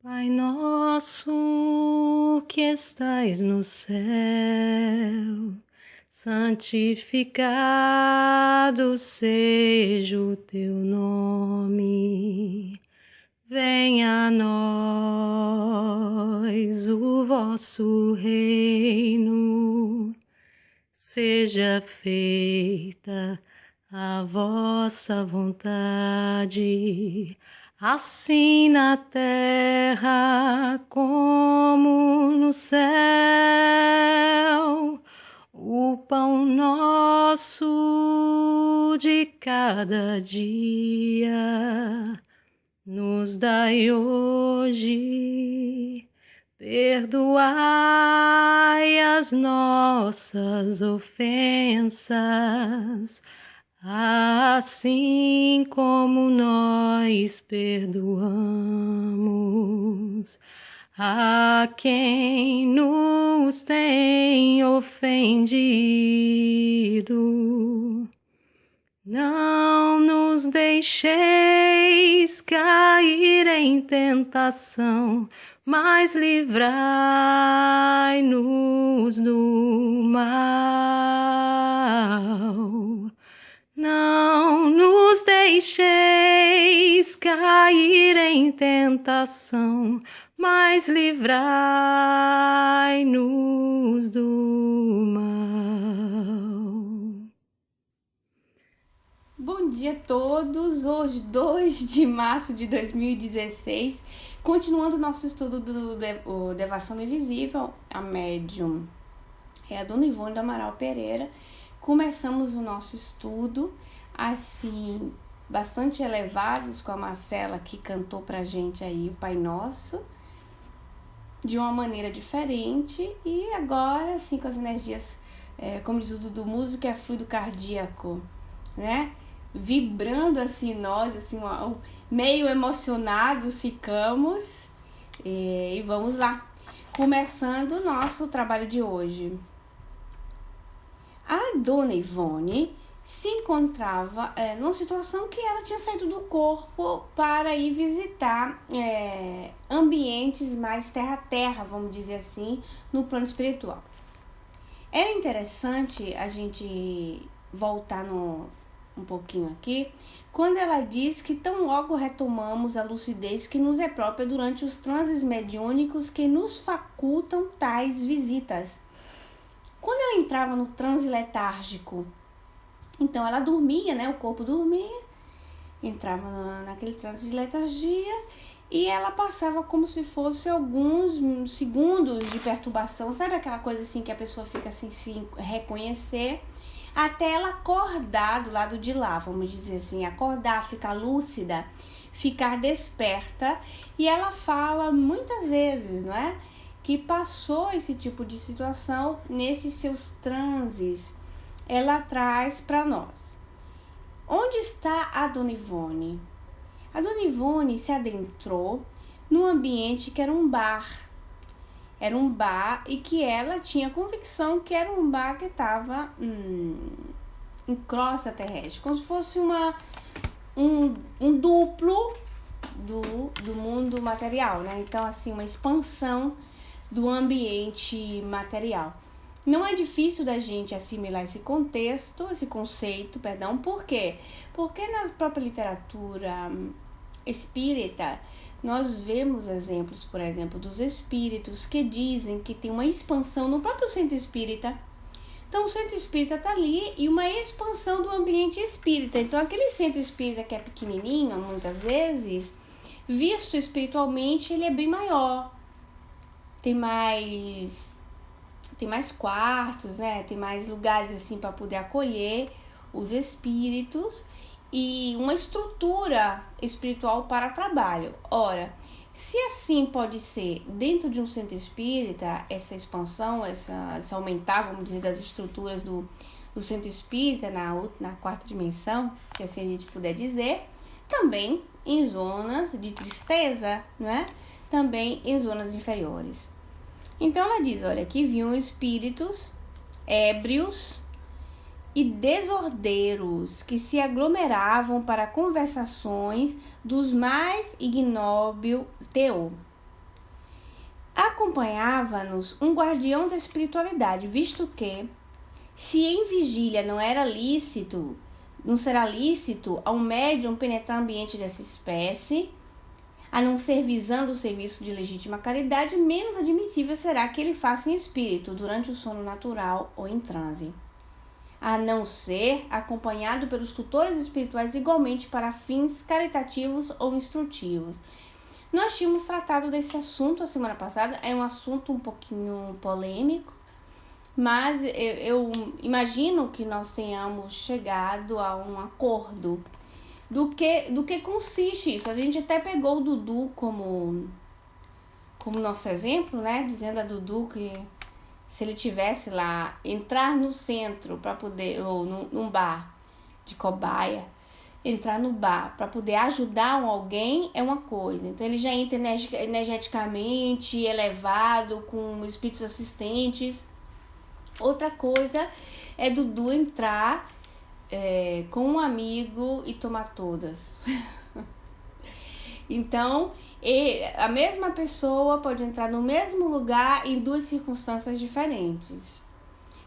Pai nosso que estais no céu, santificado seja o teu nome. Venha a nós o vosso reino, seja feita a vossa vontade, assim na terra como no céu. O pão nosso de cada dia nos dai hoje. Perdoai as nossas ofensas, assim como nós perdoamos a quem nos tem ofendido. Não nos deixeis cair em tentação, mas livrai-nos do mal. Não nos deixeis cair em tentação, mas livrai-nos do mal. Bom dia a todos, hoje 2 de março de 2016, continuando o nosso estudo do Devassando Invisível, a médium é a Dona Ivone do Amaral Pereira. Começamos o nosso estudo, assim, bastante elevados, com a Marcela que cantou pra gente aí o Pai Nosso, de uma maneira diferente, e agora, assim, com as energias, como diz o Dudu, música é fluido cardíaco, né? Vibrando assim nós, assim, meio emocionados ficamos, e vamos lá, começando o nosso trabalho de hoje. A Dona Ivone se encontrava numa situação que ela tinha saído do corpo para ir visitar ambientes mais terra-terra, vamos dizer assim, no plano espiritual. Era interessante a gente voltar um pouquinho aqui, quando ela diz que tão logo retomamos a lucidez que nos é própria durante os transes mediúnicos que nos facultam tais visitas. Quando ela entrava no transe letárgico, então ela dormia, né? O corpo dormia, entrava naquele transe de letargia e ela passava como se fosse alguns segundos de perturbação, sabe aquela coisa assim que a pessoa fica assim, sem reconhecer, até ela acordar do lado de lá, vamos dizer assim, acordar, ficar lúcida, ficar desperta. E ela fala muitas vezes, não é? Que passou esse tipo de situação nesses seus transes. Ela traz para nós. Onde está a Dona Ivone? A Dona Ivone se adentrou num ambiente que era um bar. Era um bar e que ela tinha convicção que era um bar que estava em crosta terrestre, como se fosse um duplo do mundo material, né? Então, assim, uma expansão do ambiente material. Não é difícil da gente assimilar esse conceito, por quê? Porque na própria literatura espírita, nós vemos exemplos, por exemplo, dos espíritos que dizem que tem uma expansão no próprio centro espírita. Então, o centro espírita está ali e uma expansão do ambiente espírita. Então, aquele centro espírita que é pequenininho, muitas vezes, visto espiritualmente, ele é bem maior. Tem mais quartos, né? Tem mais lugares assim para poder acolher os espíritos e uma estrutura espiritual para trabalho. Ora, se assim pode ser dentro de um centro espírita, essa expansão, esse aumentar, vamos dizer, das estruturas do centro espírita na quarta dimensão, se assim a gente puder dizer, também em zonas de tristeza, não é? Também em zonas inferiores. Então ela diz, olha, que vinham espíritos ébrios e desordeiros que se aglomeravam para conversações dos mais ignóbil teor. Acompanhava-nos um guardião da espiritualidade, visto que, se em vigília não será lícito a um médium penetrar o ambiente dessa espécie, a não ser visando o serviço de legítima caridade, menos admissível será que ele faça em espírito, durante o sono natural ou em transe, a não ser acompanhado pelos tutores espirituais igualmente para fins caritativos ou instrutivos. Nós tínhamos tratado desse assunto a semana passada, é um assunto um pouquinho polêmico, mas eu imagino que nós tenhamos chegado a um acordo do que consiste isso. A gente até pegou o Dudu como nosso exemplo, né? Dizendo a Dudu que se ele tivesse lá, entrar no centro para poder, ou num bar de cobaia, entrar no bar para poder ajudar alguém é uma coisa. Então ele já entra energeticamente elevado, com espíritos assistentes. Outra coisa é Dudu entrar com um amigo e tomar todas. Então, a mesma pessoa pode entrar no mesmo lugar em duas circunstâncias diferentes.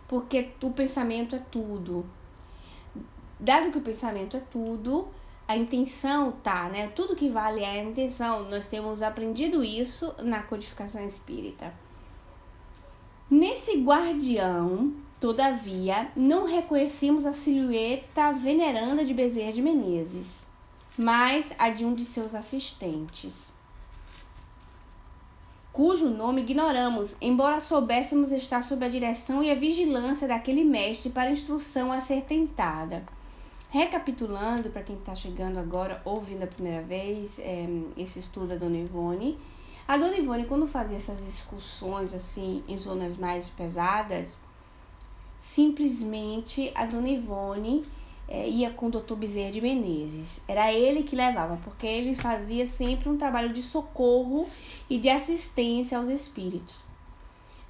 Porque o pensamento é tudo. Dado que o pensamento é tudo, a intenção tá, né? Tudo que vale é a intenção. Nós temos aprendido isso na codificação espírita. Nesse guardião, todavia, não reconhecemos a silhueta veneranda de Bezerra de Menezes, mas a de um de seus assistentes, cujo nome ignoramos, embora soubéssemos estar sob a direção e a vigilância daquele mestre para a instrução a ser tentada. Recapitulando, para quem está chegando agora, ouvindo a primeira vez, esse estudo da Dona Ivone. A Dona Ivone, quando fazia essas excursões assim, em zonas mais pesadas, simplesmente a Dona Ivone ia com o Dr. Bezerra de Menezes. Era ele que levava, porque ele fazia sempre um trabalho de socorro e de assistência aos espíritos.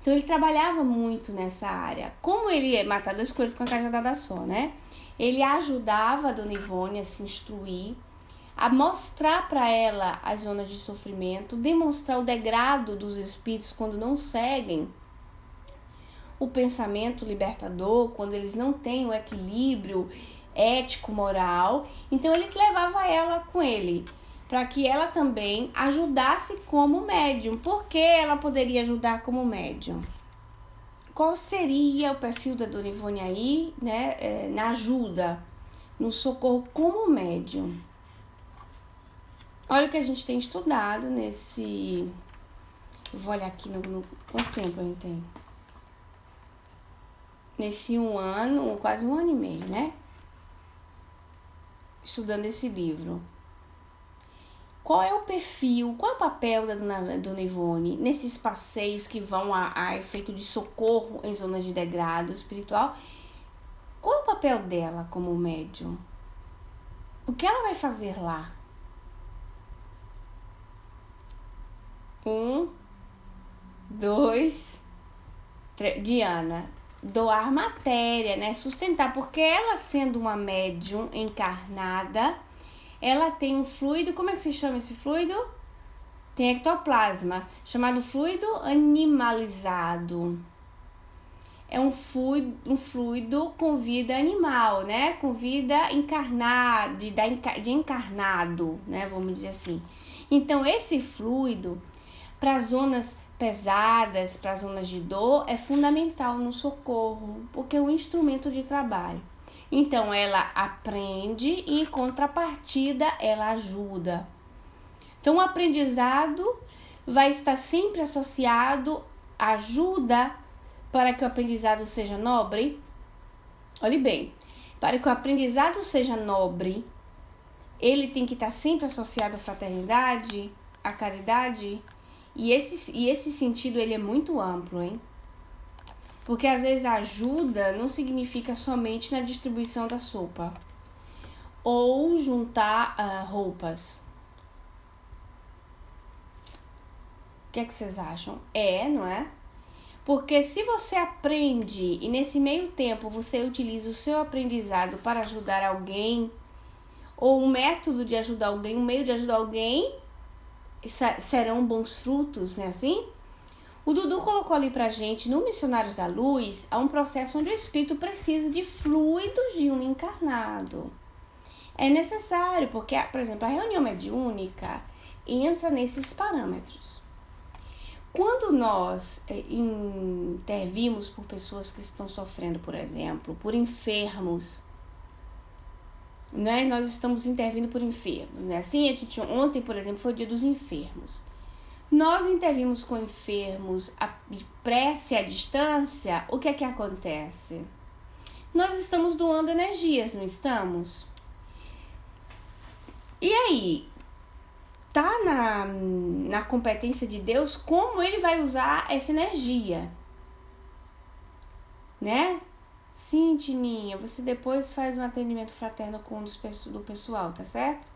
Então ele trabalhava muito nessa área. Como ele ia matar dois coelhos com a cajadada só, né? Ele ajudava a Dona Ivone a se instruir, a mostrar para ela as zonas de sofrimento, demonstrar o degrado dos espíritos quando não seguem o pensamento libertador, quando eles não têm o equilíbrio ético-moral. Então ele levava ela com ele, para que ela também ajudasse como médium. Por que ela poderia ajudar como médium? Qual seria o perfil da Dona Ivone aí, né, na ajuda, no socorro como médium? Olha o que a gente tem estudado nesse... Eu vou olhar aqui no quanto tempo a gente tem. Nesse quase um ano e meio, né? Estudando esse livro. Qual é o perfil, qual é o papel da Dona Ivone nesses passeios que vão a efeito de socorro em zonas de degrado espiritual? Qual é o papel dela como médium? O que ela vai fazer lá? 1, 2, 3. Diana, doar matéria, né? Sustentar, porque ela sendo uma médium encarnada, ela tem um fluido, como é que se chama esse fluido? Tem ectoplasma, chamado fluido animalizado. É um fluido com vida animal, né? Com vida encarnada, de encarnado, né? Vamos dizer assim. Então, esse fluido, para zonas pesadas, para zonas de dor, é fundamental no socorro, porque é um instrumento de trabalho. Então, ela aprende e, em contrapartida, ela ajuda. Então, o aprendizado vai estar sempre associado à ajuda para que o aprendizado seja nobre. Olhe bem, para que o aprendizado seja nobre, ele tem que estar sempre associado à fraternidade, à caridade. E esse sentido, ele é muito amplo, hein? Porque às vezes a ajuda não significa somente na distribuição da sopa ou juntar roupas. O que é que vocês acham? Não é? Porque se você aprende e nesse meio tempo você utiliza o seu aprendizado para ajudar alguém, ou um método de ajudar alguém, um meio de ajudar alguém, serão bons frutos, né? Assim? O Dudu colocou ali pra gente, no Missionários da Luz, há um processo onde o espírito precisa de fluidos de um encarnado. É necessário, porque, por exemplo, a reunião mediúnica entra nesses parâmetros. Quando nós intervimos por pessoas que estão sofrendo, por exemplo, por enfermos, né? Nós estamos intervindo por enfermos, né? Assim, ontem, por exemplo, foi o dia dos enfermos. Nós intervimos com enfermos, a prece à distância, o que é que acontece? Nós estamos doando energias, não estamos? E aí, tá na competência de Deus como ele vai usar essa energia, né? Sim, Tininha, você depois faz um atendimento fraterno com um do pessoal, tá certo?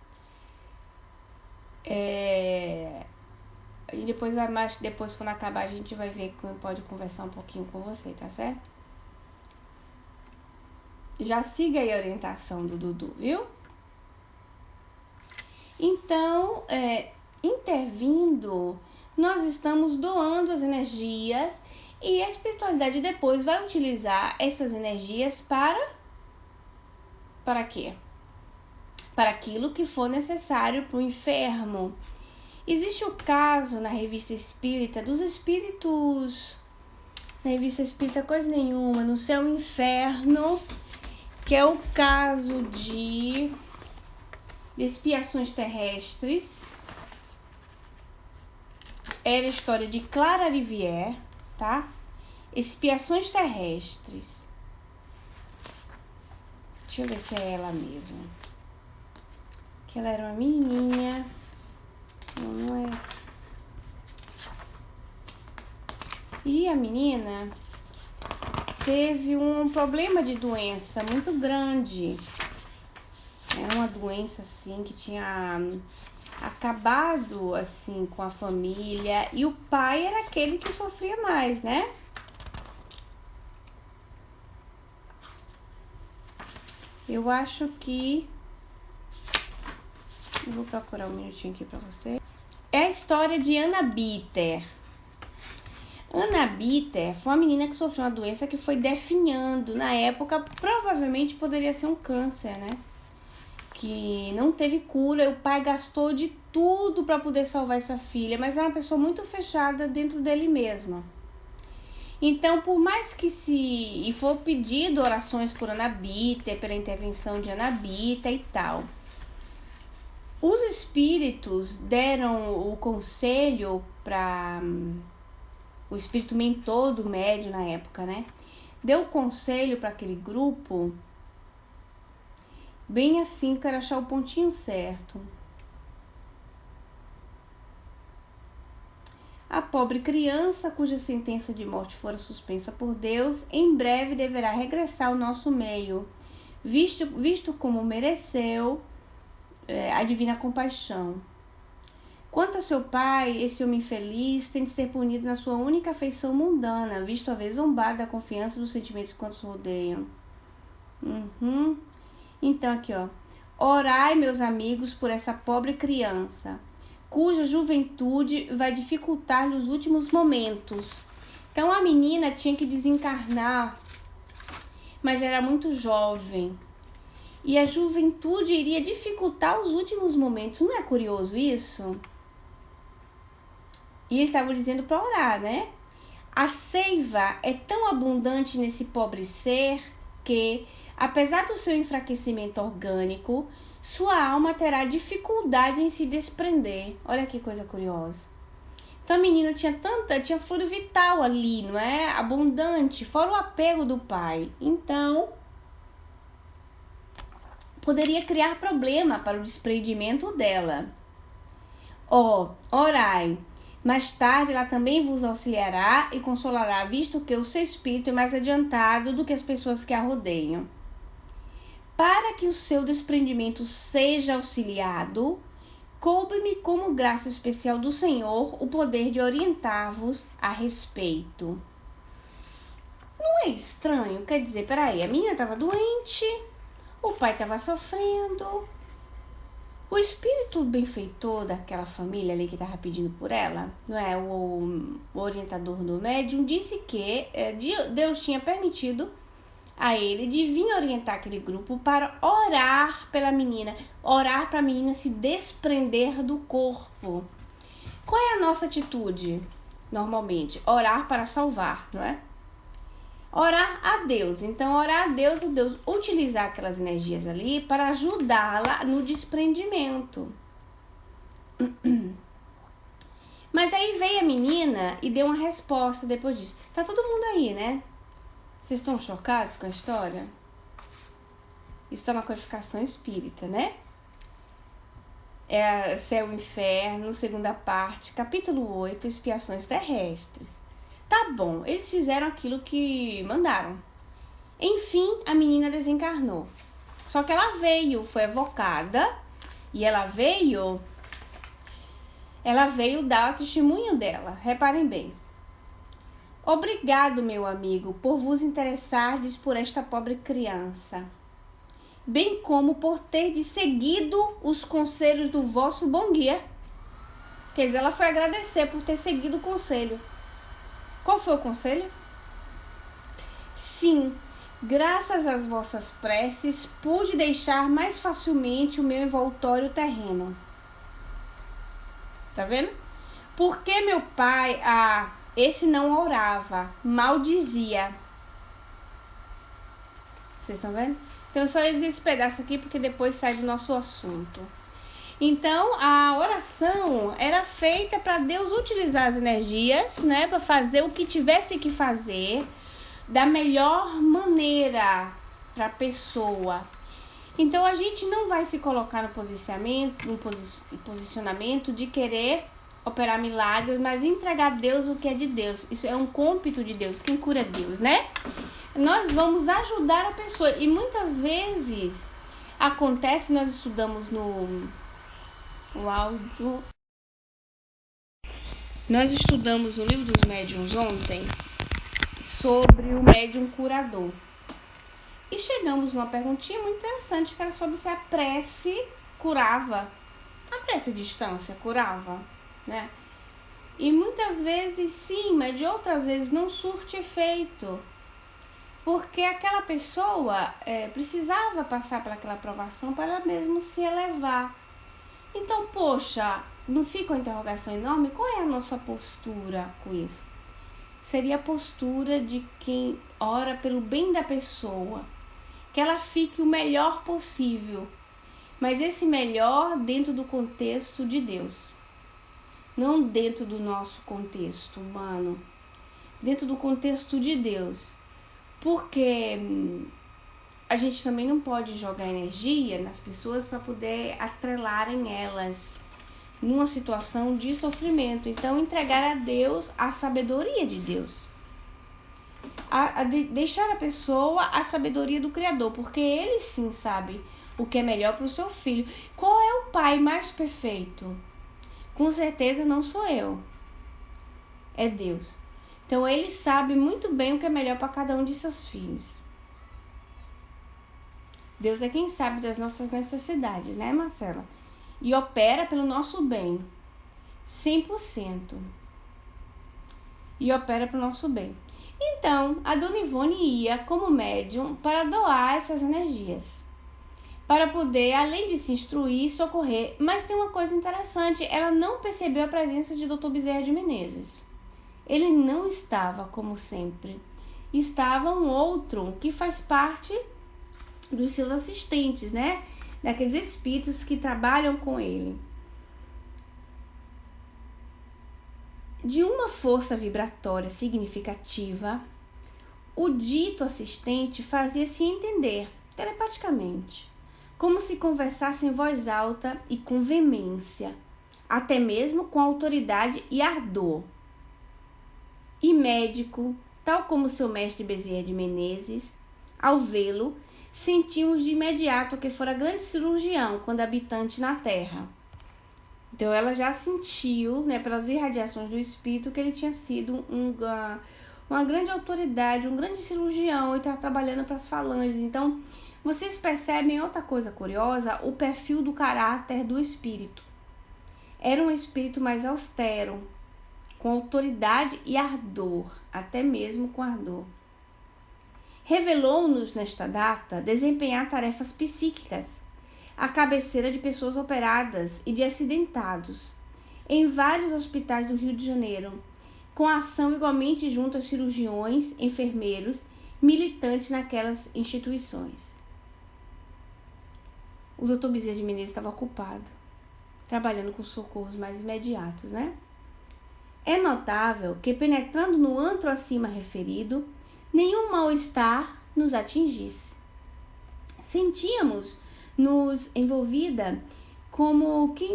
A gente depois vai mais, depois quando acabar a gente vai ver quando pode conversar um pouquinho com você, tá certo? Já siga aí a orientação do Dudu, viu? Então, intervindo, nós estamos doando as energias e a espiritualidade depois vai utilizar essas energias para quê? Para aquilo que for necessário para o enfermo. Existe o caso na Revista Espírita dos espíritos, na Revista Espírita coisa nenhuma, no Céu e Inferno, que é o caso de expiações terrestres. Era a história de Clara Rivière, tá? Expiações terrestres. Deixa eu ver se é ela mesmo. Que ela era uma menininha. Não é. E a menina teve um problema de doença muito grande. Era uma doença assim que tinha acabado assim com a família e o pai era aquele que sofria mais, né? Eu acho que eu vou procurar um minutinho aqui pra você. É a história de Anna Bitter. Anna Bitter foi uma menina que sofreu uma doença que foi definhando. Na época, provavelmente poderia ser um câncer, né? Que não teve cura. O pai gastou de tudo para poder salvar essa filha, mas era uma pessoa muito fechada dentro dele mesma. Então, por mais que e for pedido orações por Anna Bitter, pela intervenção de Anna Bitter e tal, os espíritos deram o conselho para o espírito mentor do médium na época, né? Deu o conselho para aquele grupo, bem assim, quero achar o pontinho certo. A pobre criança, cuja sentença de morte fora suspensa por Deus, em breve deverá regressar ao nosso meio, visto como mereceu a divina compaixão. Quanto a seu pai, esse homem infeliz tem de ser punido na sua única afeição mundana, visto haver zombado da confiança dos sentimentos de quantos rodeiam. Então aqui, ó. Orai, meus amigos, por essa pobre criança, cuja juventude vai dificultar-lhe os últimos momentos. Então a menina tinha que desencarnar, mas era muito jovem. E a juventude iria dificultar os últimos momentos. Não é curioso isso? E eles estavam dizendo para orar, né? A seiva é tão abundante nesse pobre ser que, apesar do seu enfraquecimento orgânico, sua alma terá dificuldade em se desprender. Olha que coisa curiosa. Então a menina tinha fluido vital ali, não é? Abundante, fora o apego do pai. Então poderia criar problema para o desprendimento dela. Orai, mais tarde ela também vos auxiliará e consolará, visto que o seu espírito é mais adiantado do que as pessoas que a rodeiam. Para que o seu desprendimento seja auxiliado, coube-me como graça especial do Senhor o poder de orientar-vos a respeito. Não é estranho? Quer dizer, peraí, a menina estava doente, o pai estava sofrendo, O espírito benfeitor daquela família ali que estava pedindo por ela, não é? O orientador do médium disse que Deus tinha permitido a ele de vir orientar aquele grupo para orar pela menina, orar para a menina se desprender do corpo. Qual é a nossa atitude? Normalmente, orar para salvar, não é? Orar a Deus. Então, orar a Deus, o Deus utilizar aquelas energias ali para ajudá-la no desprendimento. Mas aí veio a menina e deu uma resposta depois disso. Tá todo mundo aí, né? Vocês estão chocados com a história? Isso tá na codificação espírita, né? É Céu e Inferno, segunda parte, capítulo 8, Expiações Terrestres. Tá bom, eles fizeram aquilo que mandaram. Enfim, a menina desencarnou. Só que ela veio, foi evocada, e ela veio dar o testemunho dela. Reparem bem. Obrigado, meu amigo, por vos interessardes por esta pobre criança, bem como por terdes seguido os conselhos do vosso bom guia. Quer dizer, ela foi agradecer por ter seguido o conselho. Qual foi o conselho? Sim, graças às vossas preces, pude deixar mais facilmente o meu envoltório terreno. Tá vendo? Porque meu pai, esse não orava, maldizia. Vocês estão vendo? Então, só esse pedaço aqui, porque depois sai do nosso assunto. Então, a oração era feita para Deus utilizar as energias, né? Para fazer o que tivesse que fazer da melhor maneira para a pessoa. Então, a gente não vai se colocar no posicionamento de querer operar milagres, mas entregar a Deus o que é de Deus. Isso é um cômpito de Deus, quem cura é Deus, né? Nós vamos ajudar a pessoa. E muitas vezes acontece, nós estudamos no áudio. Nós estudamos no livro dos médiuns ontem sobre o médium curador. E chegamos numa perguntinha muito interessante, que era sobre se a prece curava. A prece à distância curava, né? E muitas vezes sim, mas de outras vezes não surte efeito. Porque aquela pessoa precisava passar por aquela provação para mesmo se elevar. Então, poxa, não fica uma interrogação enorme? Qual é a nossa postura com isso? Seria a postura de quem ora pelo bem da pessoa, que ela fique o melhor possível, mas esse melhor dentro do contexto de Deus, não dentro do nosso contexto humano, dentro do contexto de Deus. Porque a gente também não pode jogar energia nas pessoas para poder atrelarem elas numa situação de sofrimento. Então, entregar a Deus a sabedoria de Deus. Deixar a pessoa a sabedoria do Criador, porque ele sim sabe o que é melhor para o seu filho. Qual é o pai mais perfeito? Com certeza não sou eu. É Deus. Então, ele sabe muito bem o que é melhor para cada um de seus filhos. Deus é quem sabe das nossas necessidades, né, Marcela? E opera pelo nosso bem. 100%. E opera pelo nosso bem. Então, a Dona Ivone ia como médium para doar essas energias. Para poder, além de se instruir, socorrer. Mas tem uma coisa interessante, ela não percebeu a presença de Dr. Bezerra de Menezes. Ele não estava, como sempre. Estava um outro que faz parte dos seus assistentes, né? Daqueles espíritos que trabalham com ele. De uma força vibratória significativa, o dito assistente fazia-se entender telepaticamente, como se conversasse em voz alta e com veemência, até mesmo com autoridade e ardor. E médico, tal como seu mestre Bezerra de Menezes, ao vê-lo, sentimos de imediato que fora grande cirurgião quando habitante na Terra. Então ela já sentiu, né, pelas irradiações do espírito, que ele tinha sido uma grande autoridade, um grande cirurgião, e estava trabalhando para as falanges. Então Vocês percebem outra coisa curiosa? O perfil do caráter do espírito. Era um espírito mais austero, com autoridade e ardor, até mesmo com ardor. Revelou-nos nesta data desempenhar tarefas psíquicas, à cabeceira de pessoas operadas e de acidentados, em vários hospitais do Rio de Janeiro, com ação igualmente junto a cirurgiões, enfermeiros, militantes naquelas instituições. O Dr. Bezerra de Menezes estava ocupado, trabalhando com socorros mais imediatos, né? É notável que, penetrando no antro acima referido, nenhum mal-estar nos atingisse. Sentíamos-nos envolvida como que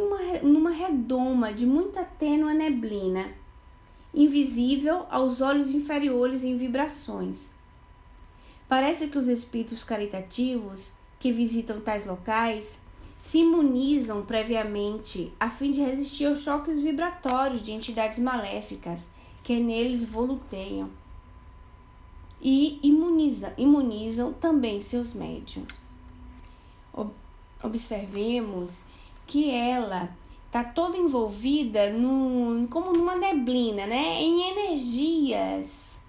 numa redoma de muita tênue neblina, invisível aos olhos inferiores em vibrações. Parece que os espíritos caritativos que visitam tais locais se imunizam previamente a fim de resistir aos choques vibratórios de entidades maléficas que neles voluteiam, e imunizam também seus médiuns. Observemos que ela está toda envolvida como numa neblina, né? Em energias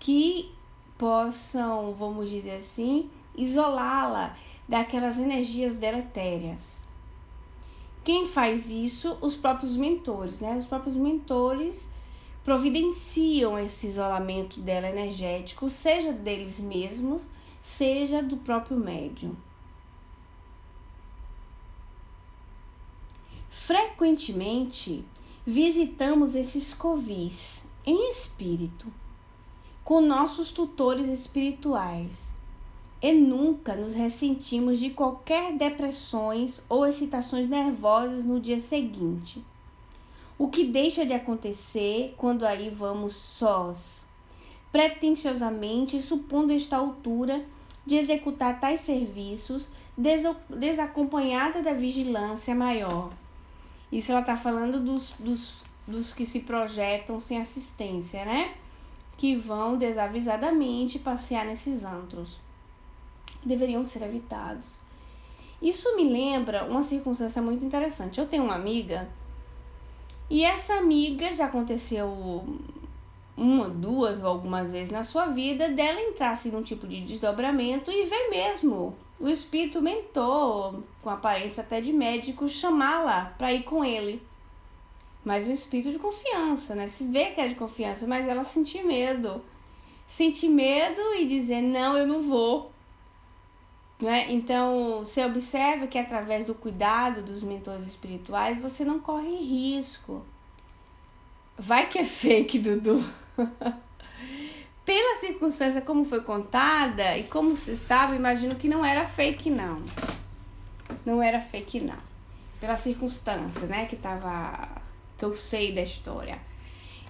que possam, vamos dizer assim, isolá-la daquelas energias deletérias. Quem faz isso? Os próprios mentores, né? Os próprios mentores providenciam esse isolamento dela energético, seja deles mesmos, seja do próprio médium. Frequentemente visitamos esses covis em espírito, com nossos tutores espirituais, e nunca nos ressentimos de qualquer depressões ou excitações nervosas no dia seguinte, o que deixa de acontecer quando aí vamos sós, pretensiosamente supondo esta altura de executar tais serviços desacompanhada da vigilância maior. Isso ela está falando dos que se projetam sem assistência, né? Que vão desavisadamente passear nesses antros. Deveriam ser evitados. Isso me lembra uma circunstância muito interessante. Eu tenho uma amiga, e essa amiga já aconteceu uma, duas ou algumas vezes na sua vida dela entrar assim num tipo de desdobramento e ver mesmo o espírito mentor, com aparência até de médico, chamá-la para ir com ele. Mas um espírito de confiança, né? Se vê que era de confiança, mas ela sentia medo. Sentir medo e dizer, não, eu não vou. Né? Então, você observa que através do cuidado dos mentores espirituais, você não corre risco. Vai que é fake, Dudu. Pela circunstância como foi contada e como se estava, imagino que não era fake, não. Não era fake, não. Pela circunstância, né, que eu sei da história.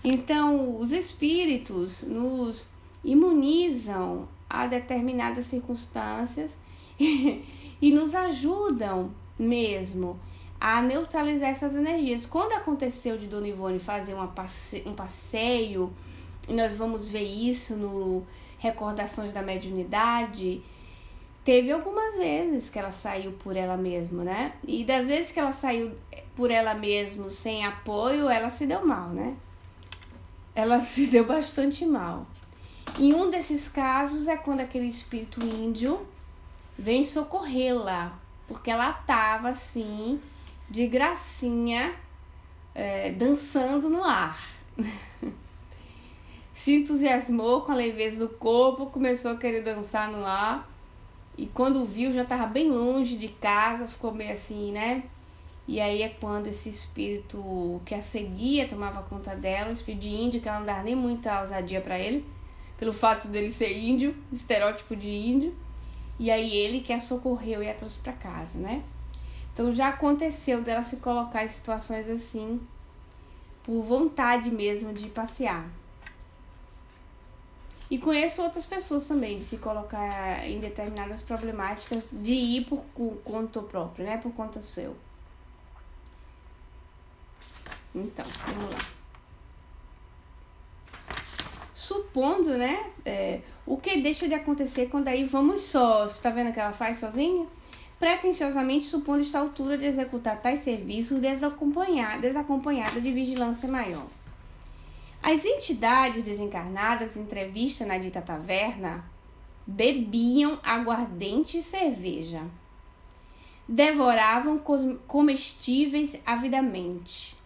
Então, os espíritos nos imunizam a determinadas circunstâncias e nos ajudam mesmo a neutralizar essas energias. Quando aconteceu de Dona Ivone fazer um passeio, e nós vamos ver isso no Recordações da Mediunidade, teve algumas vezes que ela saiu por ela mesma, né? E das vezes que ela saiu por ela mesma sem apoio, ela se deu mal, né? Ela se deu bastante mal. E um desses casos é quando aquele espírito índio vem socorrê-la, porque ela tava assim, de gracinha, dançando no ar. Se entusiasmou com a leveza do corpo, começou a querer dançar no ar, e quando viu já estava bem longe de casa, ficou meio assim, né? E aí é quando esse espírito que a seguia tomava conta dela, o espírito de índio, que ela não dava nem muita ousadia para ele, pelo fato dele ser índio, estereótipo de índio, e aí ele que a socorreu e a trouxe para casa, né? Então já aconteceu dela se colocar em situações assim, por vontade mesmo de passear. E conheço outras pessoas também, de se colocar em determinadas problemáticas, de ir por conta própria, né? Por conta seu. Então, vamos lá. supondo, né? O que deixa de acontecer quando aí vamos sós. Tá vendo que ela faz sozinha? Pretensiosamente supondo esta altura de executar tais serviços desacompanhada de vigilância maior. As entidades desencarnadas, em entrevista na dita taverna, bebiam aguardente e cerveja. Devoravam comestíveis avidamente.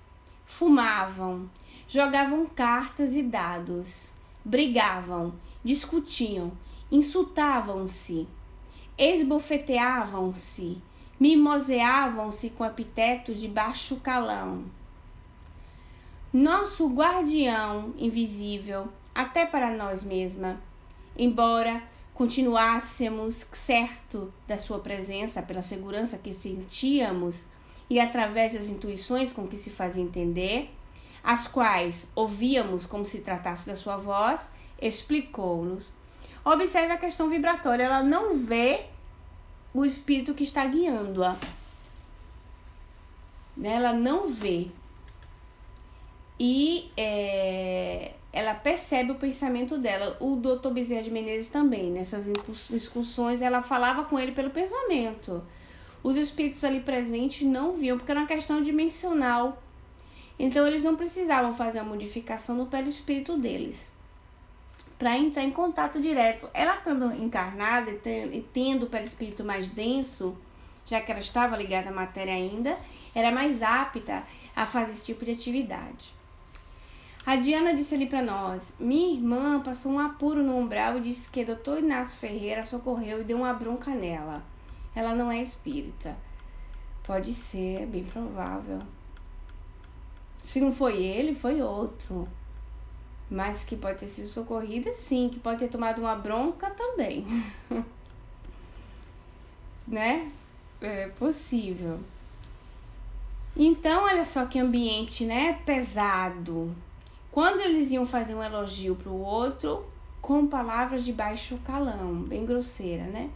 Fumavam, jogavam cartas e dados, brigavam, discutiam, insultavam-se, esbofeteavam-se, mimoseavam-se com epitetos de baixo calão. Nosso guardião invisível, até para nós mesmas, embora continuássemos certo da sua presença pela segurança que sentíamos e através das intuições com que se fazia entender, as quais ouvíamos como se tratasse da sua voz, explicou-nos. Observe a questão vibratória, ela não vê o espírito que está guiando-a. Ela não vê. E ela percebe o pensamento dela. O Dr. Bezerra de Menezes também, nessas excursões, ela falava com ele pelo pensamento. Os espíritos ali presentes não viam, porque era uma questão dimensional. Então, eles não precisavam fazer a modificação no perispírito deles para entrar em contato direto. Ela estando encarnada e tendo o perispírito mais denso, já que ela estava ligada à matéria ainda, era mais apta a fazer esse tipo de atividade. A Diana disse ali para nós: minha irmã passou um apuro no umbral e disse que Dr. Inácio Ferreira socorreu e deu uma bronca nela. Ela não é espírita. Pode ser, bem provável. Se não foi ele, foi outro. Mas que pode ter sido socorrida, sim. Que pode ter tomado uma bronca também. Né? É possível. Então, olha só que ambiente, né? Pesado. Quando eles iam fazer um elogio para o outro, com palavras de baixo calão, bem grosseira, né?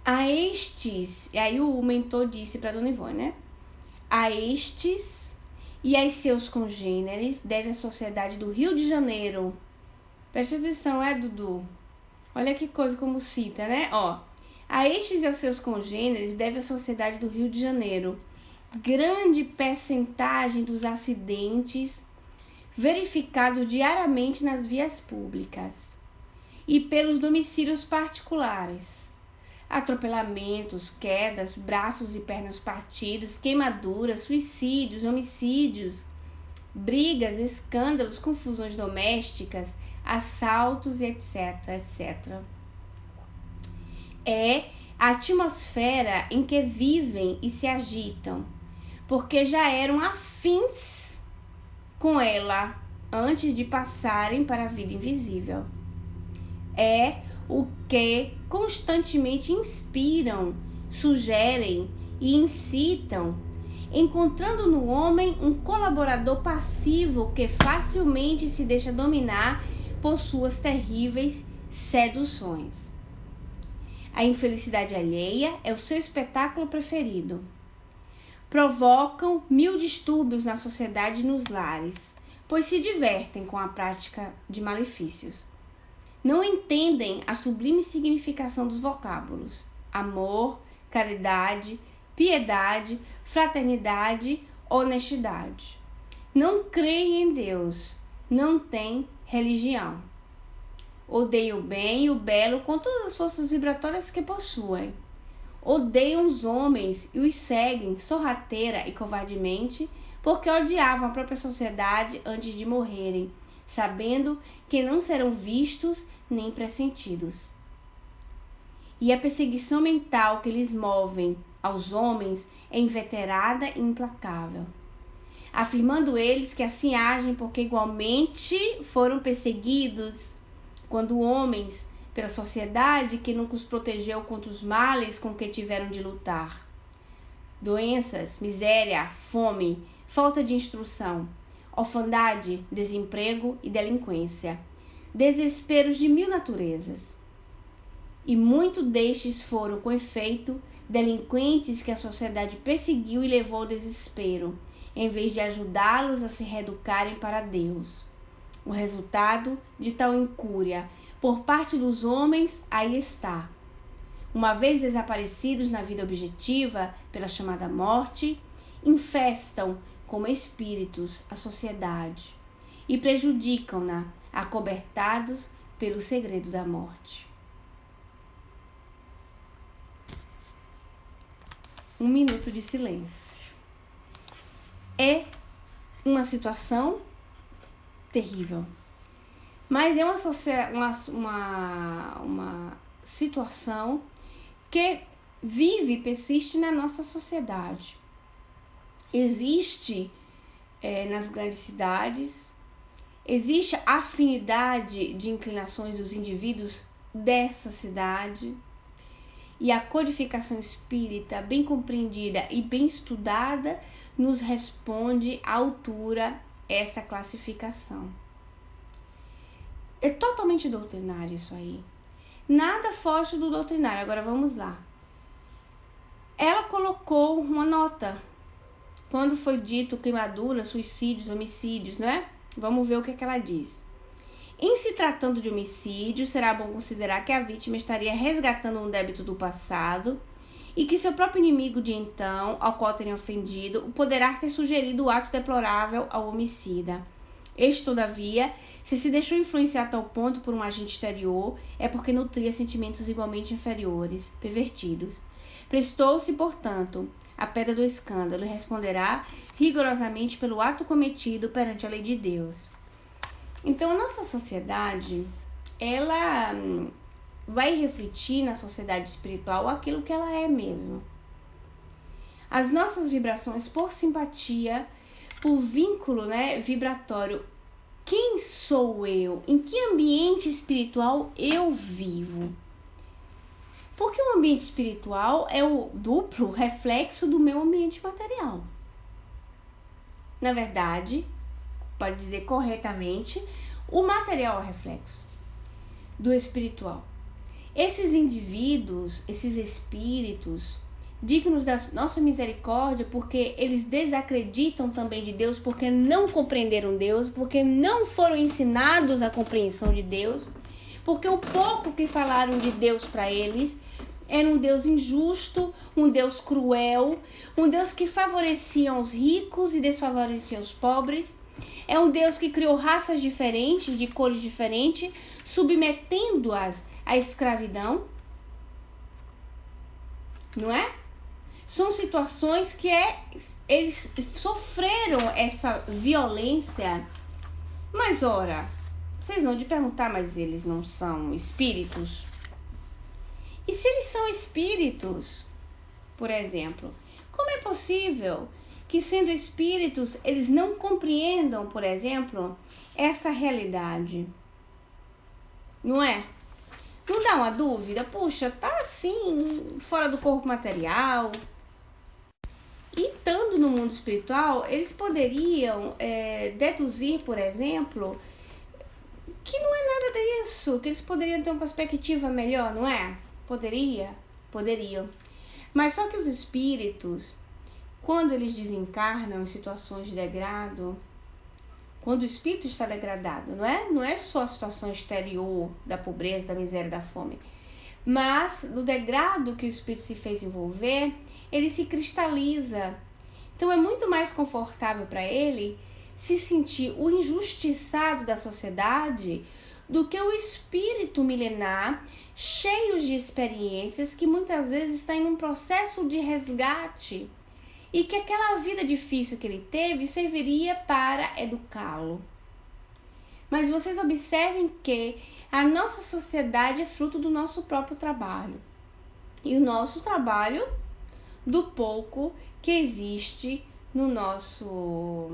A estes, e aí o mentor disse para Dona Ivone, né? A estes e aos seus congêneres deve a sociedade do Rio de Janeiro. Presta atenção, Dudu? Olha que coisa como cita, né? Ó, a estes e aos seus congêneres deve a sociedade do Rio de Janeiro grande percentagem dos acidentes verificado diariamente nas vias públicas e pelos domicílios particulares. Atropelamentos, quedas, braços e pernas partidos, queimaduras, suicídios, homicídios, brigas, escândalos, confusões domésticas, assaltos e etc, etc. É a atmosfera em que vivem e se agitam, porque já eram afins com ela antes de passarem para a vida invisível. É o que constantemente inspiram, sugerem e incitam, encontrando no homem um colaborador passivo que facilmente se deixa dominar por suas terríveis seduções. A infelicidade alheia é o seu espetáculo preferido. Provocam 1000 distúrbios na sociedade e nos lares, pois se divertem com a prática de malefícios. Não entendem a sublime significação dos vocábulos: amor, caridade, piedade, fraternidade, honestidade. Não creem em Deus, não têm religião. Odeiam o bem e o belo com todas as forças vibratórias que possuem. Odeiam os homens e os seguem sorrateira e covardemente, porque odiavam a própria sociedade antes de morrerem, sabendo que não serão vistos nem pressentidos. E a perseguição mental que lhes movem aos homens é inveterada e implacável, afirmando eles que assim agem porque igualmente foram perseguidos, quando homens pela sociedade que nunca os protegeu contra os males com que tiveram de lutar. Doenças, miséria, fome, falta de instrução, orfandade, desemprego e delinquência, desesperos de 1000 naturezas. E muito destes foram, com efeito, delinquentes que a sociedade perseguiu e levou ao desespero, em vez de ajudá-los a se reeducarem para Deus. O resultado de tal incúria por parte dos homens aí está. Uma vez desaparecidos na vida objetiva pela chamada morte, infestam como espíritos a sociedade e prejudicam-na, acobertados pelo segredo da morte. 1 minuto de silêncio. É uma situação terrível, mas é uma situação que vive e persiste na nossa sociedade. Existe nas grandes cidades, existe a afinidade de inclinações dos indivíduos dessa cidade, e a codificação espírita, bem compreendida e bem estudada, nos responde à altura essa classificação. É totalmente doutrinário isso aí. Nada foge do doutrinário. Agora vamos lá. Ela colocou uma nota quando foi dito queimaduras, suicídios, homicídios, não é? Vamos ver o que é que ela diz. Em se tratando de homicídio, será bom considerar que a vítima estaria resgatando um débito do passado e que seu próprio inimigo de então, ao qual teria ofendido, poderá ter sugerido o ato deplorável ao homicida. Este, todavia, se deixou influenciar a tal ponto por um agente exterior, é porque nutria sentimentos igualmente inferiores, pervertidos. Prestou-se, portanto, à pedra do escândalo e responderá rigorosamente pelo ato cometido perante a lei de Deus. Então, a nossa sociedade, ela vai refletir na sociedade espiritual aquilo que ela é mesmo. As nossas vibrações por simpatia, por vínculo, vibratório. Quem sou eu? Em que ambiente espiritual eu vivo? Porque o ambiente espiritual é o duplo reflexo do meu ambiente material. Na verdade, pode dizer corretamente, o material é o reflexo do espiritual. Esses indivíduos, esses espíritos, dignos da nossa misericórdia, porque eles desacreditam também de Deus, porque não compreenderam Deus, porque não foram ensinados a compreensão de Deus, porque o pouco que falaram de Deus para eles era um Deus injusto, um Deus cruel, um Deus que favorecia os ricos e desfavorecia os pobres. É um Deus que criou raças diferentes, de cores diferentes, submetendo-as à escravidão. Não é? São situações que eles sofreram essa violência. Mas ora, vocês vão de perguntar, mas eles não são espíritos? E se eles são espíritos, por exemplo, como é possível que, sendo espíritos, eles não compreendam, por exemplo, essa realidade? Não é? Não dá uma dúvida? Puxa, tá assim, fora do corpo material. E estando no mundo espiritual, eles poderiam deduzir, por exemplo, que não é nada disso, que eles poderiam ter uma perspectiva melhor, não é? Poderiam. Mas só que os espíritos, quando eles desencarnam em situações de degrado, quando o espírito está degradado, não é só a situação exterior da pobreza, da miséria, da fome, mas no degrado que o espírito se fez envolver, ele se cristaliza. Então é muito mais confortável para ele se sentir o injustiçado da sociedade do que o espírito milenar, cheio de experiências, que muitas vezes está em um processo de resgate e que aquela vida difícil que ele teve serviria para educá-lo. Mas vocês observem que a nossa sociedade é fruto do nosso próprio trabalho. E o nosso trabalho, do pouco que existe no nosso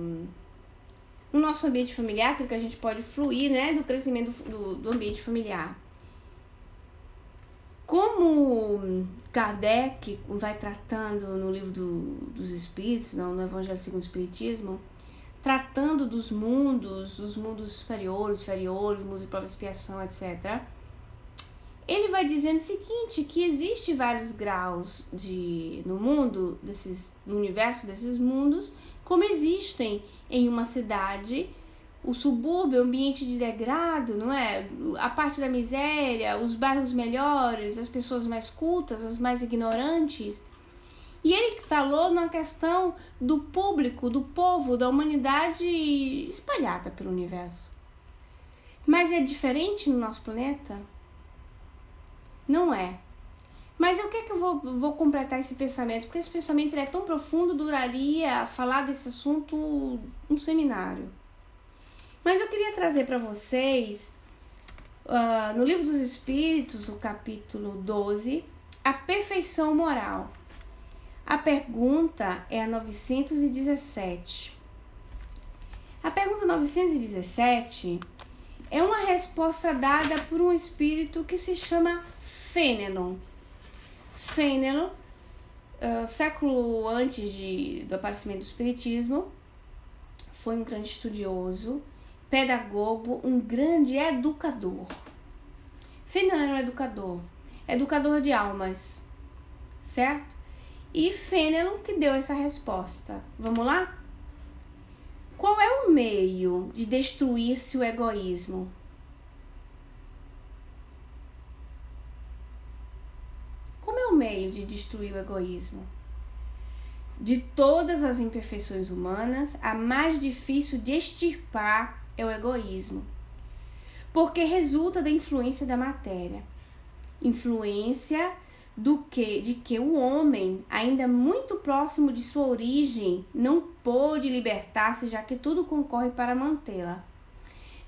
ambiente familiar, que a gente pode fluir, do crescimento do ambiente familiar. Como Kardec vai tratando no livro dos Espíritos, no Evangelho segundo o Espiritismo, tratando dos mundos superiores, mundos de prova e expiação, etc., ele vai dizendo o seguinte, que existe vários graus no mundo, no universo desses mundos, como existem em uma cidade o subúrbio, o ambiente de degrado, não é? A parte da miséria, os bairros melhores, as pessoas mais cultas, as mais ignorantes. E ele falou numa questão do público, do povo, da humanidade espalhada pelo universo. Mas é diferente no nosso planeta? Não é. Mas o que é que eu vou completar esse pensamento? Porque esse pensamento ele é tão profundo, duraria falar desse assunto um seminário. Mas eu queria trazer para vocês, no Livro dos Espíritos, o capítulo 12, a perfeição moral. A pergunta é a 917. A pergunta 917 é uma resposta dada por um espírito que se chama Fênelon. Fênelon, século antes do aparecimento do espiritismo, foi um grande estudioso, pedagogo, um grande educador. Fênelon era um educador de almas, certo? E Fênelon que deu essa resposta. Vamos lá? Qual é o meio de destruir-se o egoísmo? Como é o meio de destruir o egoísmo? De todas as imperfeições humanas, a mais difícil de extirpar é o egoísmo, porque resulta da influência da matéria. Influência de que o homem, ainda muito próximo de sua origem, não pôde libertar-se, já que tudo concorre para mantê-la.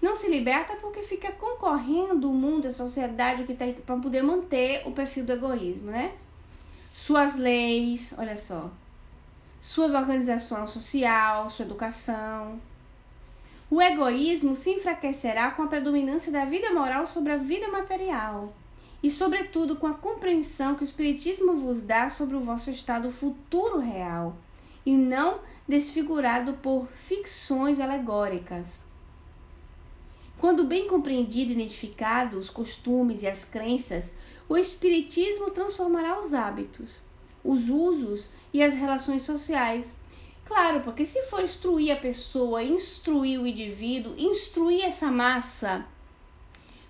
Não se liberta porque fica concorrendo o mundo, a sociedade, o que está para poder manter o perfil do egoísmo, né? Suas leis, olha só, suas organizações social, sua educação. O egoísmo se enfraquecerá com a predominância da vida moral sobre a vida material. E, sobretudo, com a compreensão que o Espiritismo vos dá sobre o vosso estado futuro real, e não desfigurado por ficções alegóricas. Quando bem compreendido e identificado os costumes e as crenças, o Espiritismo transformará os hábitos, os usos e as relações sociais. Claro, porque se for instruir a pessoa, instruir o indivíduo, instruir essa massa,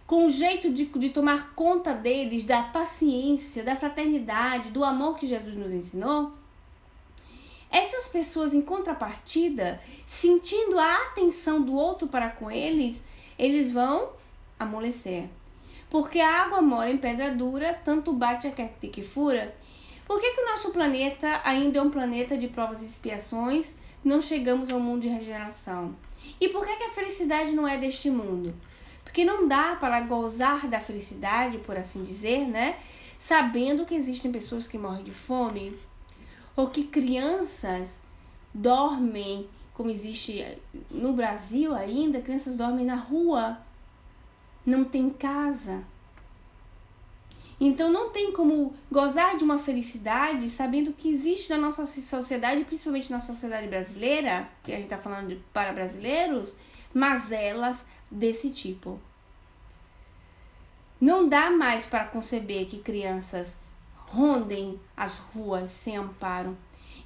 com o jeito de tomar conta deles, da paciência, da fraternidade, do amor que Jesus nos ensinou, essas pessoas, em contrapartida, sentindo a atenção do outro para com eles, eles vão amolecer. Porque a água mora em pedra dura, tanto bate a que fura. Por que o nosso planeta ainda é um planeta de provas e expiações? Não chegamos ao mundo de regeneração. E por que a felicidade não é deste mundo? Porque não dá para gozar da felicidade, por assim dizer, né? Sabendo que existem pessoas que morrem de fome, ou que crianças dormem, como existe no Brasil ainda, crianças dormem na rua, não tem casa. Então não tem como gozar de uma felicidade sabendo que existe na nossa sociedade, principalmente na sociedade brasileira, que a gente está falando para brasileiros, mazelas desse tipo. Não dá mais para conceber que crianças rondem as ruas sem amparo,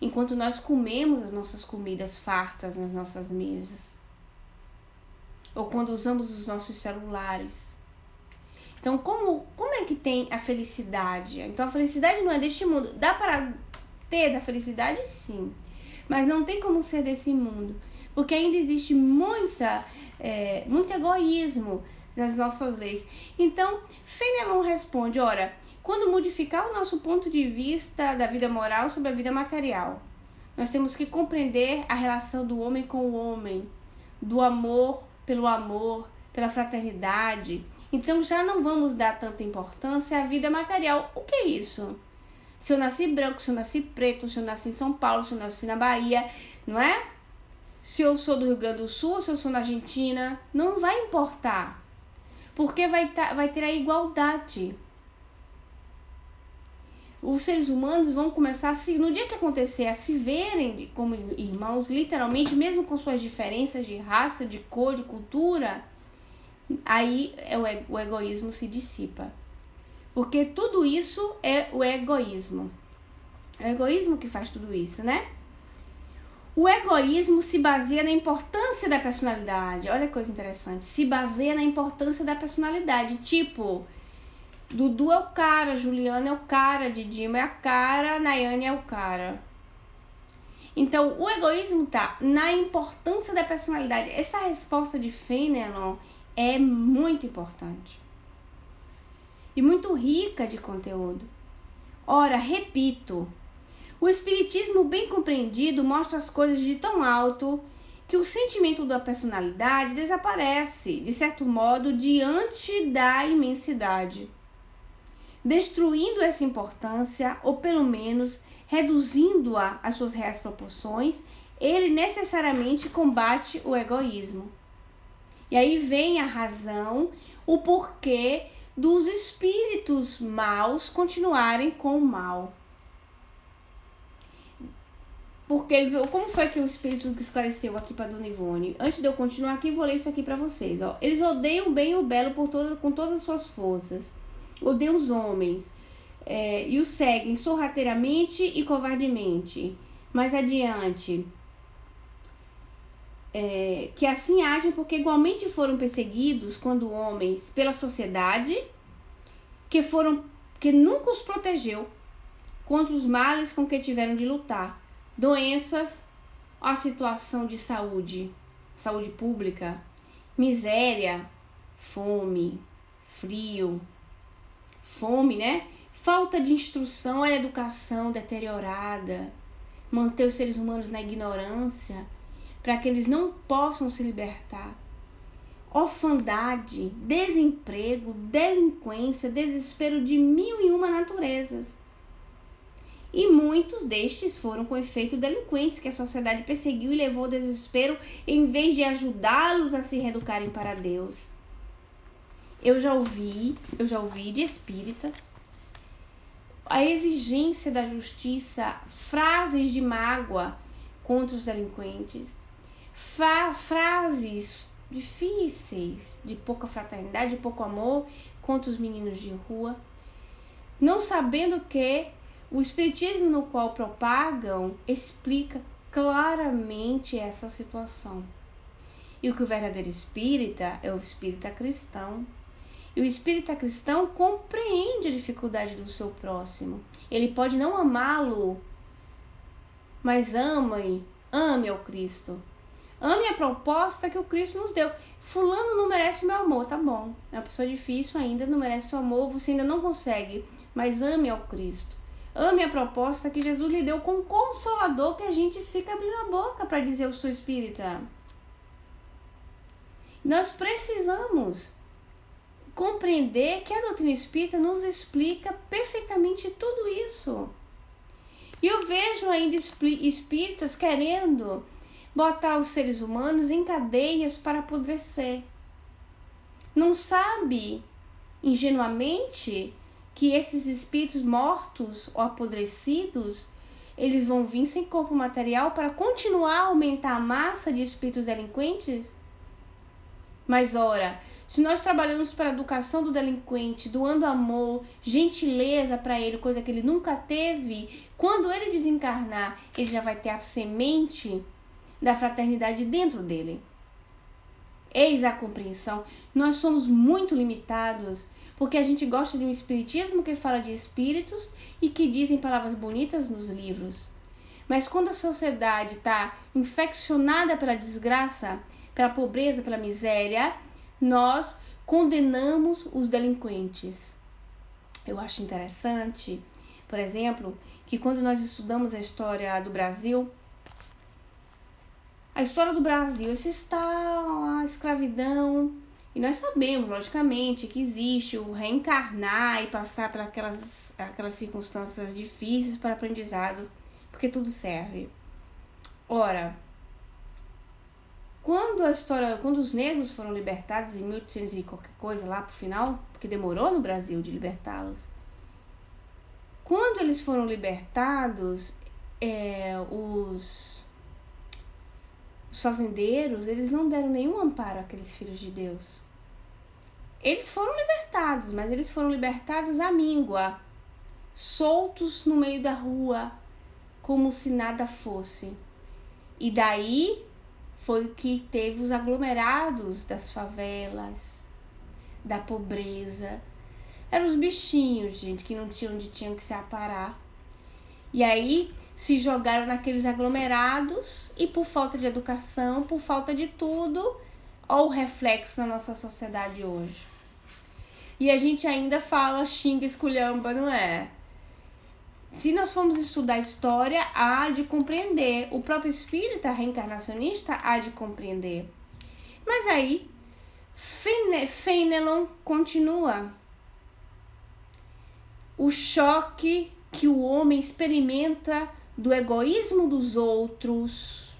enquanto nós comemos as nossas comidas fartas nas nossas mesas, ou quando usamos os nossos celulares. Então, como é que tem a felicidade? Então, a felicidade não é deste mundo. Dá para ter da felicidade? Sim. Mas não tem como ser desse mundo. Porque ainda existe muito egoísmo nas nossas leis. Então, Fenelon responde, ora, quando modificar o nosso ponto de vista da vida moral sobre a vida material, nós temos que compreender a relação do homem com o homem, do amor, pela fraternidade. Então, já não vamos dar tanta importância à vida material. O que é isso? Se eu nasci branco, se eu nasci preto, se eu nasci em São Paulo, se eu nasci na Bahia, não é? Se eu sou do Rio Grande do Sul, se eu sou na Argentina, não vai importar. Porque vai ter a igualdade. Os seres humanos vão começar no dia que acontecer, a se verem como irmãos, literalmente, mesmo com suas diferenças de raça, de cor, de cultura, aí o egoísmo se dissipa. Porque tudo isso é o egoísmo. É o egoísmo que faz tudo isso, né? O egoísmo se baseia na importância da personalidade. Olha que coisa interessante. Se baseia na importância da personalidade. Tipo, Dudu é o cara, Juliana é o cara, Didima é a cara, Nayane é o cara. Então, o egoísmo tá na importância da personalidade. Essa resposta de Fenelon é muito importante. E muito rica de conteúdo. Ora, repito, o espiritismo bem compreendido mostra as coisas de tão alto que o sentimento da personalidade desaparece, de certo modo, diante da imensidade, destruindo essa importância, ou pelo menos reduzindo-a às suas reais proporções. Ele necessariamente combate o egoísmo. E aí vem a razão, o porquê dos espíritos maus continuarem com o mal. Porque, como foi que o espírito esclareceu aqui para Dona Ivone? Antes de eu continuar aqui, vou ler isso aqui para vocês. Ó. Eles odeiam o bem e o belo com todas as suas forças. Odeiam os homens e os seguem sorrateiramente e covardemente. Mais adiante, que assim agem porque igualmente foram perseguidos quando homens pela sociedade que nunca os protegeu contra os males com que tiveram de lutar. Doenças, a situação de saúde pública, miséria, fome, frio, né? Falta de instrução, a educação deteriorada, manter os seres humanos na ignorância, para que eles não possam se libertar. Orfandade, desemprego, delinquência, desespero de 1001 naturezas. E muitos destes foram com efeito delinquentes que a sociedade perseguiu e levou ao desespero em vez de ajudá-los a se reeducarem para Deus. Eu já ouvi de espíritas a exigência da justiça, frases de mágoa contra os delinquentes, frases difíceis, de pouca fraternidade, de pouco amor contra os meninos de rua, não sabendo que o espiritismo no qual propagam explica claramente essa situação. E o que o verdadeiro espírita é o espírita cristão. E o espírita cristão compreende a dificuldade do seu próximo. Ele pode não amá-lo, mas ame ao Cristo. Ame a proposta que o Cristo nos deu. Fulano não merece meu amor, tá bom. É uma pessoa difícil ainda, não merece seu amor, você ainda não consegue. Mas ame ao Cristo. Ame a proposta que Jesus lhe deu como consolador, que a gente fica abrindo a boca para dizer eu sou espírita. Nós precisamos compreender que a doutrina espírita nos explica perfeitamente tudo isso. E eu vejo ainda espíritas querendo botar os seres humanos em cadeias para apodrecer. Não sabe, ingenuamente, que esses espíritos mortos ou apodrecidos, eles vão vir sem corpo material para continuar a aumentar a massa de espíritos delinquentes? Mas ora, se nós trabalhamos para a educação do delinquente, doando amor, gentileza para ele, coisa que ele nunca teve, quando ele desencarnar, ele já vai ter a semente da fraternidade dentro dele. Eis a compreensão. Nós somos muito limitados, porque a gente gosta de um espiritismo que fala de espíritos e que dizem palavras bonitas nos livros. Mas quando a sociedade está infeccionada pela desgraça, pela pobreza, pela miséria, nós condenamos os delinquentes. Eu acho interessante, por exemplo, que quando nós estudamos a história do Brasil, esse a escravidão, e nós sabemos, logicamente, que existe o reencarnar e passar por aquelas circunstâncias difíceis para aprendizado, porque tudo serve. Ora, quando os negros foram libertados em 1800 e qualquer coisa lá pro final, porque demorou no Brasil de libertá-los, quando eles foram libertados, os fazendeiros, eles não deram nenhum amparo àqueles filhos de Deus. Eles foram libertados, mas eles foram libertados à míngua, soltos no meio da rua, como se nada fosse. E daí foi que teve os aglomerados das favelas, da pobreza. Eram os bichinhos, gente, que não tinham onde tinham que se aparar. E aí se jogaram naqueles aglomerados e por falta de educação, por falta de tudo, olha o reflexo na nossa sociedade hoje. E a gente ainda fala, xinga, esculhamba, não é? Se nós formos estudar a história, há de compreender. O próprio espírita reencarnacionista há de compreender. Mas aí, Fenelon continua. O choque que o homem experimenta do egoísmo dos outros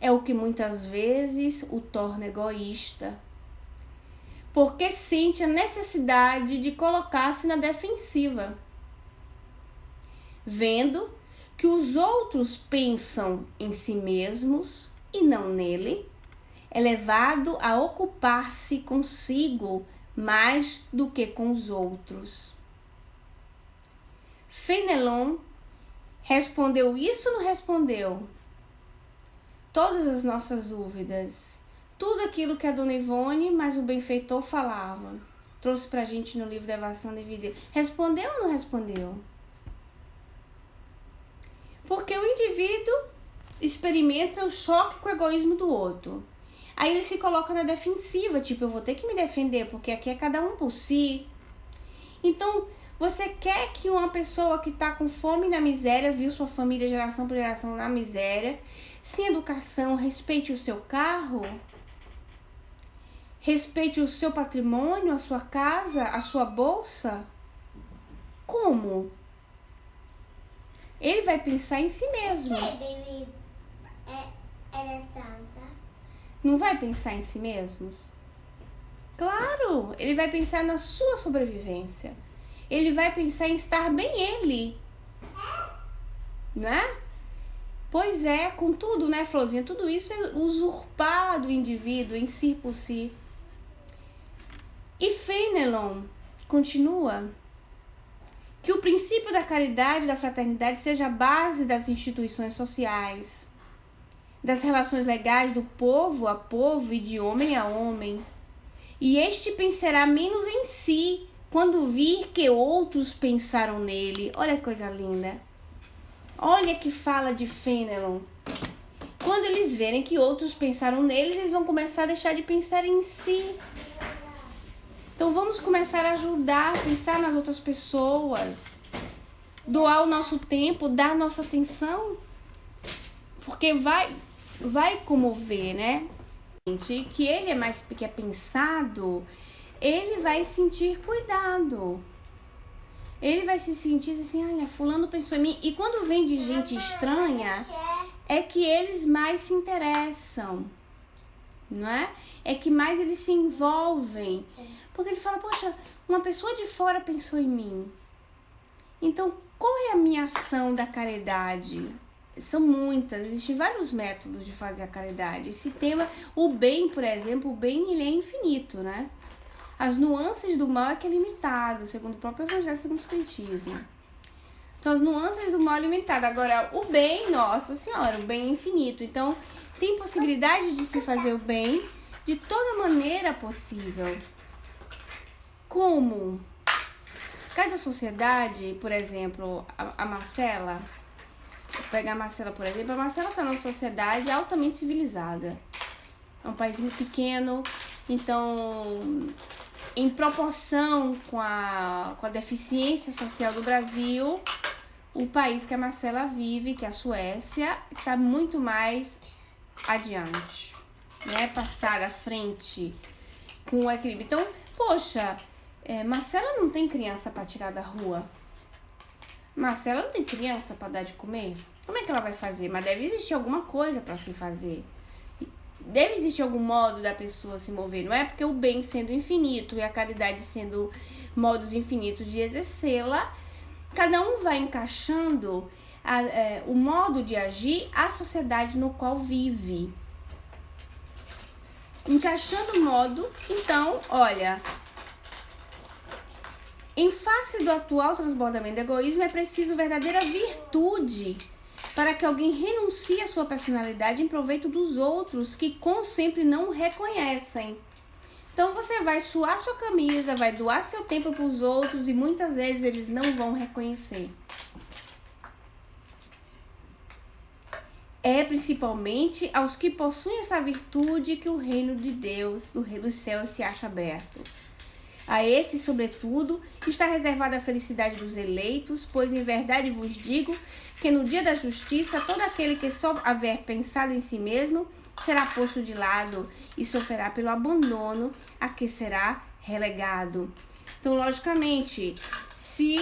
é o que muitas vezes o torna egoísta, porque sente a necessidade de colocar-se na defensiva, vendo que os outros pensam em si mesmos e não nele, é levado a ocupar-se consigo mais do que com os outros. Fenelon respondeu isso ou não respondeu? Todas as nossas dúvidas, tudo aquilo que a Dona Ivone, mais o benfeitor, falava, trouxe pra gente no livro Devassando Invisível. Respondeu ou não respondeu? Porque o indivíduo experimenta o choque com o egoísmo do outro. Aí ele se coloca na defensiva, tipo, eu vou ter que me defender, porque aqui é cada um por si. Então, você quer que uma pessoa que está com fome e na miséria, viu sua família geração por geração na miséria, sem educação, respeite o seu carro, respeite o seu patrimônio, a sua casa, a sua bolsa? Como? Ele vai pensar em si mesmo. Não vai pensar em si mesmo? Claro, ele vai pensar na sua sobrevivência. Ele vai pensar em estar bem ele, né? Pois é, contudo, né, Florzinha? Tudo isso é usurpar do indivíduo em si por si. E Fenelon continua que o princípio da caridade e da fraternidade seja a base das instituições sociais, das relações legais do povo a povo e de homem a homem. E este pensará menos em si, quando vir que outros pensaram nele. Olha que coisa linda. Olha que fala de Fenelon. Quando eles verem que outros pensaram neles, eles vão começar a deixar de pensar em si. Então vamos começar a ajudar, a pensar nas outras pessoas. Doar o nosso tempo, dar a nossa atenção. Porque vai comover, né? Que ele é mais que é pensado, ele vai sentir cuidado. Ele vai se sentir assim, olha, fulano pensou em mim. E quando vem de gente estranha, é que eles mais se interessam, não é? É que mais eles se envolvem. Porque ele fala, poxa, uma pessoa de fora pensou em mim. Então, qual é a minha ação da caridade? São muitas, existem vários métodos de fazer a caridade. Esse tema, o bem, por exemplo, o bem ele é infinito, né? As nuances do mal é que é limitado, segundo o próprio Evangelho, segundo o Espiritismo. Então, as nuances do mal é limitado. Agora, o bem, nossa senhora, o bem é infinito. Então, tem possibilidade de se fazer o bem de toda maneira possível. Como? Cada sociedade, por exemplo, a Marcela, vou pegar a Marcela, por exemplo, a Marcela está numa sociedade altamente civilizada. É um paísinho pequeno, então, em proporção com a deficiência social do Brasil, o país que a Marcela vive, que é a Suécia, está muito mais adiante, né? Passar à frente com o equilíbrio. Então, poxa, Marcela não tem criança para tirar da rua. Marcela não tem criança para dar de comer. Como é que ela vai fazer? Mas deve existir alguma coisa para se fazer. Deve existir algum modo da pessoa se mover. Não é porque o bem sendo infinito e a caridade sendo modos infinitos de exercê-la, cada um vai encaixando o modo de agir à sociedade no qual vive. Encaixando o modo, então, olha, em face do atual transbordamento do egoísmo, é preciso verdadeira virtude para que alguém renuncie à sua personalidade em proveito dos outros que como sempre não o reconhecem. Então você vai suar sua camisa, vai doar seu tempo para os outros e muitas vezes eles não vão reconhecer. É principalmente aos que possuem essa virtude que o reino de Deus, o reino dos céus, se acha aberto. A esse, sobretudo, está reservada a felicidade dos eleitos, pois em verdade vos digo que no dia da justiça todo aquele que só haver pensado em si mesmo será posto de lado e sofrerá pelo abandono a que será relegado. Então, logicamente, se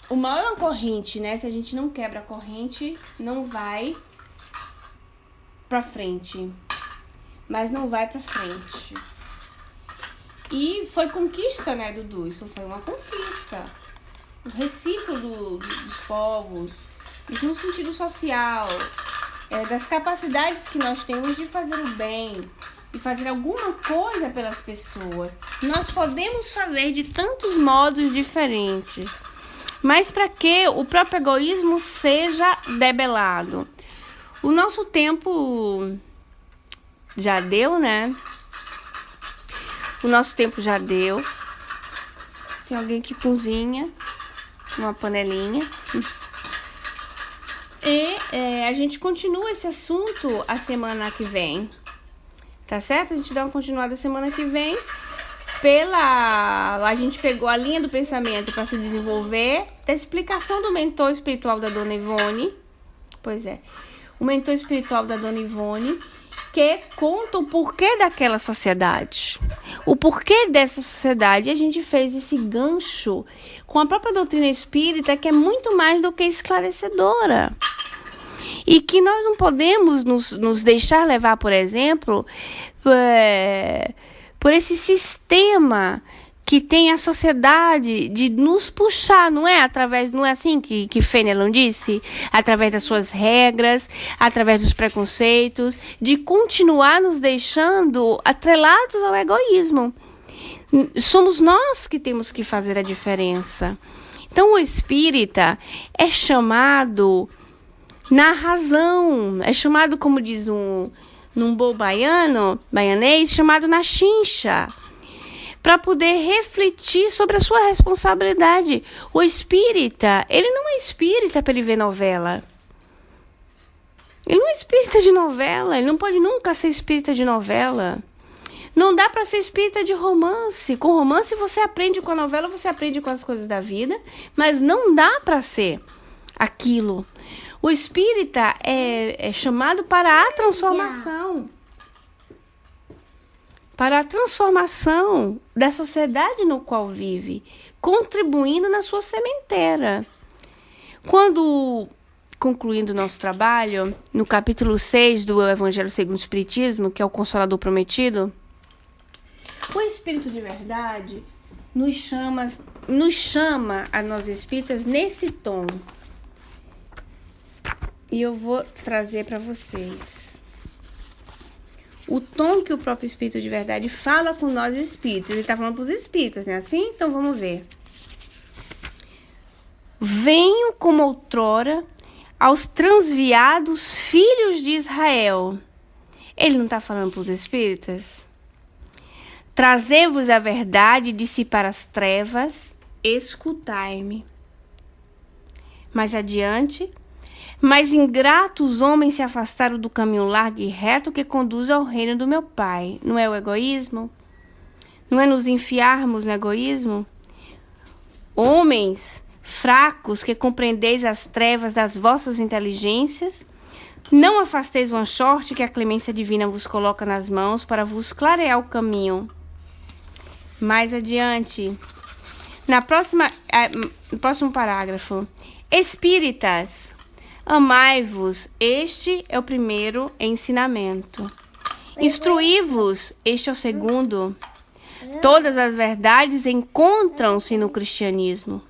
o mal é uma corrente, né? Se a gente não quebra a corrente, não vai pra frente. Mas não vai pra frente. E foi conquista, né, Dudu? Isso foi uma conquista. O reciclo dos povos, isso no sentido social, das capacidades que nós temos de fazer o bem, de fazer alguma coisa pelas pessoas. Nós podemos fazer de tantos modos diferentes, mas para que o próprio egoísmo seja debelado? O nosso tempo já deu, né? O nosso tempo já deu. Tem alguém que cozinha uma panelinha. E a gente continua esse assunto a semana que vem. Tá certo? A gente dá uma continuada semana que vem. A gente pegou a linha do pensamento para se desenvolver. Da explicação do mentor espiritual da Dona Ivone. Pois é. O mentor espiritual da Dona Ivone, que conta o porquê daquela sociedade. O porquê dessa sociedade. E a gente fez esse gancho com a própria doutrina espírita, que é muito mais do que esclarecedora. E que nós não podemos nos deixar levar, por exemplo, por esse sistema que tem a sociedade de nos puxar, não é? Não é assim que Fenelon disse? Através das suas regras, através dos preconceitos, de continuar nos deixando atrelados ao egoísmo. Somos nós que temos que fazer a diferença. Então o espírita é chamado na razão, é chamado, como diz num bom baianês, chamado na chincha, para poder refletir sobre a sua responsabilidade. O espírita, ele não é espírita para ele ver novela. Ele não é espírita de novela, ele não pode nunca ser espírita de novela. Não dá para ser espírita de romance. Com romance você aprende, com a novela você aprende com as coisas da vida, mas não dá para ser aquilo. O espírita é chamado para a transformação. Para a transformação da sociedade no qual vive, contribuindo na sua sementeira. Quando, concluindo o nosso trabalho, no capítulo 6 do Evangelho segundo o Espiritismo, que é o Consolador Prometido, o Espírito de Verdade nos chama a nós espíritas nesse tom. E eu vou trazer para vocês o tom que o próprio Espírito de Verdade fala com nós espíritas. Ele está falando para os espíritas, né? Assim? Então vamos ver. Venho como outrora aos transviados filhos de Israel. Ele não está falando para os espíritas? Trazei-vos a verdade e dissipar as trevas, escutai-me. Mais adiante, mas ingratos homens se afastaram do caminho largo e reto que conduz ao reino do meu Pai. Não é o egoísmo? Não é nos enfiarmos no egoísmo? Homens fracos que compreendeis as trevas das vossas inteligências, não afasteis uma sorte que a clemência divina vos coloca nas mãos para vos clarear o caminho. Mais adiante, no próximo parágrafo. Espíritas, amai-vos, este é o primeiro ensinamento. Instruí-vos, este é o segundo. Todas as verdades encontram-se no cristianismo.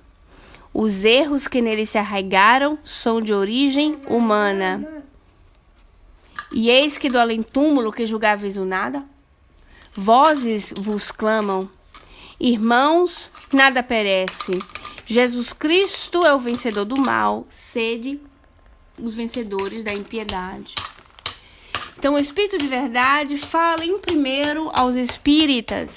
Os erros que nele se arraigaram são de origem humana. E eis que do além-túmulo que julgáveis o nada, vozes vos clamam. Irmãos, nada perece. Jesus Cristo é o vencedor do mal. Sede os vencedores da impiedade. Então, o Espírito de Verdade fala em primeiro aos espíritas.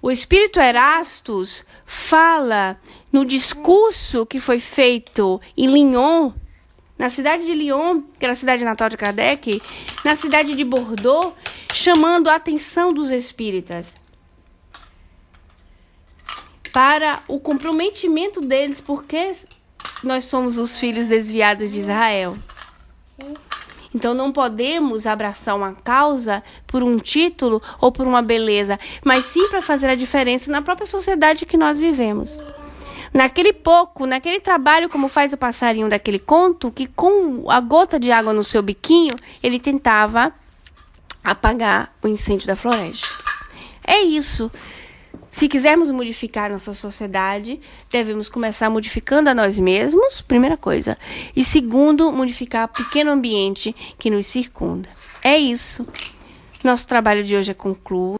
O Espírito Erastus fala no discurso que foi feito em Lyon, na cidade de Lyon, que era a cidade natal de Kardec, na cidade de Bordeaux, chamando a atenção dos espíritas para o comprometimento deles, porque nós somos os filhos desviados de Israel. Então não podemos abraçar uma causa por um título ou por uma beleza, mas sim para fazer a diferença na própria sociedade que nós vivemos. Naquele trabalho, como faz o passarinho daquele conto, que com a gota de água no seu biquinho, ele tentava apagar o incêndio da floresta. É isso. Se quisermos modificar nossa sociedade, devemos começar modificando a nós mesmos, primeira coisa. E segundo, modificar o pequeno ambiente que nos circunda. É isso. Nosso trabalho de hoje é concluído.